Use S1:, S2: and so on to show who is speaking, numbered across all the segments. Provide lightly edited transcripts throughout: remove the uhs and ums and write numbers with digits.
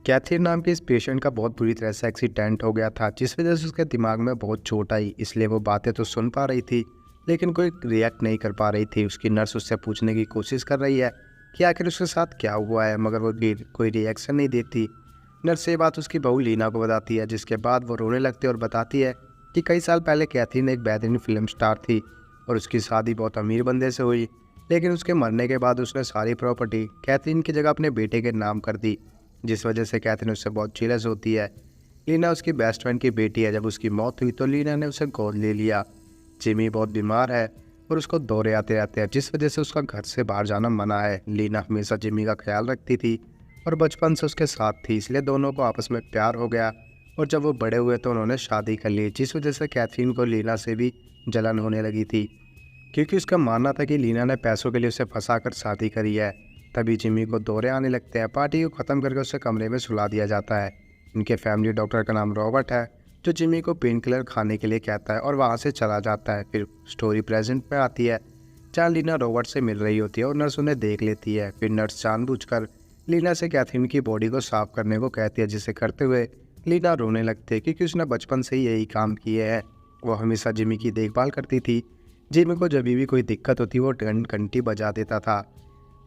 S1: Catherine नाम के इस पेशेंट का बहुत बुरी तरह से एक्सीडेंट हो गया था, जिस वजह से उसके दिमाग में बहुत चोट आई। इसलिए वो बातें तो सुन पा रही थी, लेकिन कोई रिएक्ट नहीं कर पा रही थी। उसकी नर्स उससे पूछने की कोशिश कर रही है कि आखिर उसके साथ क्या हुआ है, मगर वो कोई रिएक्शन नहीं देती। नर्स ये बात उसकी बहू लीना को बताती है, जिसके बाद वो रोने लगती है और बताती है कि कई साल पहले कैथरीन एक बेहतरीन फिल्म स्टार थी और उसकी शादी बहुत अमीर बंदे से हुई। लेकिन उसके मरने के बाद उसने सारी प्रॉपर्टी कैथरीन की जगह अपने बेटे के नाम कर दी, जिस वजह से कैथरीन उससे बहुत जेलस होती है। लीना उसकी बेस्ट फ्रेंड की बेटी है। जब उसकी मौत हुई तो लीना ने उसे गोद ले लिया। जिमी बहुत बीमार है और उसको दौरे आते रहते हैं, जिस वजह से उसका घर से बाहर जाना मना है। लीना हमेशा जिमी का ख्याल रखती थी और बचपन से उसके साथ थी, इसलिए दोनों को आपस में प्यार हो गया। और जब वो बड़े हुए तो उन्होंने शादी कर ली, जिस वजह से कैथरीन को लीना से भी जलन होने लगी थी, क्योंकि उसका मानना था कि लीना ने पैसों के लिए उसे फंसाकर शादी करी है। तभी जिमी को दौरे आने लगते हैं। पार्टी को ख़त्म करके उसे कमरे में सुला दिया जाता है। इनके फैमिली डॉक्टर का नाम रॉबर्ट है, जो जिमी को पेन किलर खाने के लिए कहता है और वहाँ से चला जाता है। फिर स्टोरी प्रेजेंट में आती है, जहाँ लीना रॉबर्ट से मिल रही होती है और नर्स उन्हें देख लेती है। फिर नर्स जानबूझकर लीना से कैथरीन की बॉडी को साफ करने को कहती है, जिसे करते हुए लीना रोने लगती है, क्योंकि उसने बचपन से ही यही काम किए हैं। वो हमेशा जिमी की देखभाल करती थी। जिमी को जब भी कोई दिक्कत होती वो घंटी बजा देता था।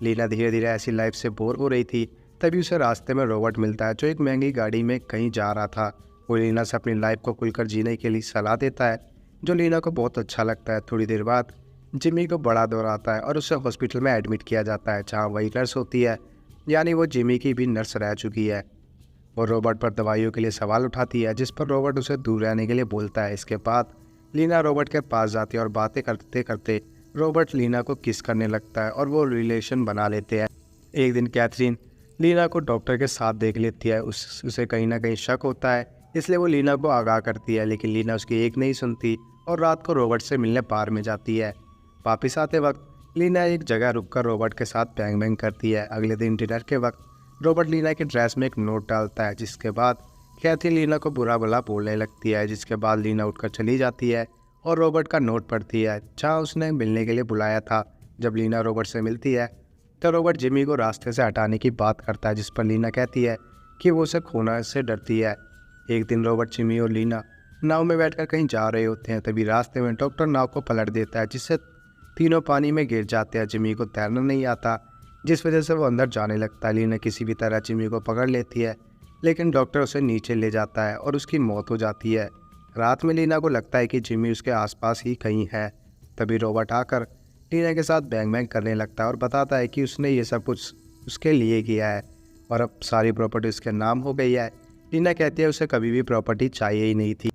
S1: लीना धीरे धीरे ऐसी लाइफ से बोर हो रही थी। तभी उसे रास्ते में रॉबर्ट मिलता है, जो एक महंगी गाड़ी में कहीं जा रहा था। वो लीना से अपनी लाइफ को खुलकर जीने के लिए सलाह देता है, जो लीना को बहुत अच्छा लगता है। थोड़ी देर बाद जिमी को बड़ा दौरा आता है और उसे हॉस्पिटल में एडमिट किया जाता है, जहाँ वही नर्स होती है, यानी वो जिमी की भी नर्स रह चुकी है। वो रॉबर्ट पर दवाइयों के लिए सवाल उठाती है, जिस पर रॉबर्ट उसे दूर रहने के लिए बोलता है। इसके बाद लीना रॉबर्ट के पास जाती है और बातें करते करते रॉबर्ट लीना को किस करने लगता है और वो रिलेशन बना लेते हैं। एक दिन कैथरीन लीना को डॉक्टर के साथ देख लेती है। उसे कहीं ना कहीं शक होता है, इसलिए वो लीना को आगाह करती है, लेकिन लीना उसकी एक नहीं सुनती और रात को रॉबर्ट से मिलने बार में जाती है। वापिस आते वक्त लीना एक जगह रुककर रॉबर्ट के साथ बैंग बैंग करती है। अगले दिन डिनर के वक्त रॉबर्ट लीना की ड्रेस में एक नोट डालता है, जिसके बाद कैथरीन लीना को बुरा भला बोलने लगती है। जिसके बाद लीना उठकर चली जाती है और रॉबर्ट का नोट पढ़ती है, जहाँ उसने मिलने के लिए बुलाया था। जब लीना रॉबर्ट से मिलती है तो रॉबर्ट जिमी को रास्ते से हटाने की बात करता है, जिस पर लीना कहती है कि वो उसे खोने से डरती है। एक दिन रॉबर्ट, जिमी और लीना नाव में बैठकर कहीं जा रहे होते हैं। तभी रास्ते में डॉक्टर नाव को पलट देता है, जिससे तीनों पानी में गिर जाते हैं। जिमी को तैरना नहीं आता, जिस वजह से वो अंदर जाने लगता है। लीना किसी भी तरह जिमी को पकड़ लेती है, लेकिन डॉक्टर उसे नीचे ले जाता है और उसकी मौत हो जाती है। रात में लीना को लगता है कि जिमी उसके आसपास ही कहीं है। तभी रॉबर्ट आकर लीना के साथ बैंग बैंग करने लगता है और बताता है कि उसने ये सब कुछ उसके लिए किया है और अब सारी प्रॉपर्टी उसके नाम हो गई है। लीना कहती है उसे कभी भी प्रॉपर्टी चाहिए ही नहीं थी,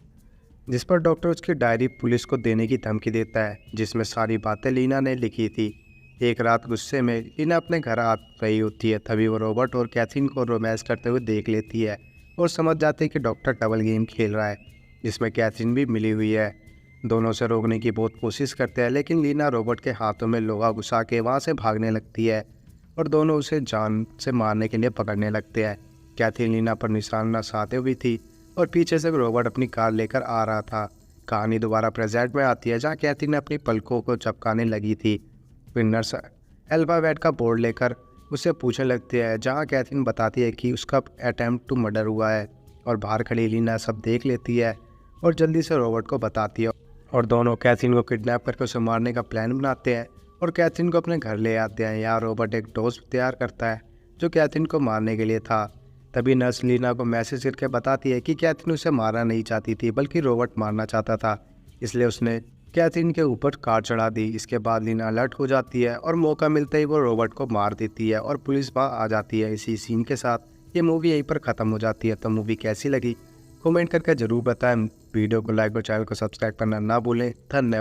S1: जिस पर डॉक्टर उसकी डायरी पुलिस को देने की धमकी देता है, जिसमें सारी बातें लीना ने लिखी थी। एक रात गुस्से में लीना अपने घर आ रही होती है। तभी वो रॉबर्ट और कैथरीन को रोमांस करते हुए देख लेती है और समझ जाती है कि डॉक्टर डबल गेम खेल रहा है, जिसमें कैथरीन भी मिली हुई है। दोनों से रोकने की बहुत कोशिश करते हैं, लेकिन लीना रॉबर्ट के हाथों में लोहा घुसा के वहाँ से भागने लगती है और दोनों उसे जान से मारने के लिए पकड़ने लगते हैं। कैथरीन लीना पर निशाना साधे हुई थी और पीछे से रॉबर्ट अपनी कार लेकर आ रहा था। कहानी दोबारा प्रेजेंट में आती है, जहाँ कैथरीन अपनी पलकों को चपकाने लगी थी। फिर नर्स अल्फाबेट का बोर्ड लेकर उससे पूछने लगती है, जहाँ कैथरीन बताती है कि उसका अटेम्प्ट टू मर्डर हुआ है। और बाहर खड़ी लीना सब देख लेती है और जल्दी से रॉबर्ट को बताती है और दोनों कैथरीन को किडनैप करके उसे मारने का प्लान बनाते हैं और कैथरीन को अपने घर ले आते हैं। यहाँ रॉबर्ट एक डोज तैयार करता है जो कैथरीन को मारने के लिए था। तभी नर्स लीना को मैसेज करके बताती है कि कैथरीन उसे मारना नहीं चाहती थी, बल्कि रॉबर्ट मारना चाहता था, इसलिए उसने कैथरीन के ऊपर कार चढ़ा दी। इसके बाद लीना अलर्ट हो जाती है और मौका मिलते ही वो रॉबर्ट को मार देती है और पुलिस वहाँ आ जाती है। इसी सीन के साथ ये मूवी यहीं पर ख़त्म हो जाती है। तो मूवी कैसी लगी कमेंट करके ज़रूर बताएं। वीडियो को लाइक और चैनल को सब्सक्राइब करना ना भूलें। धन्यवाद।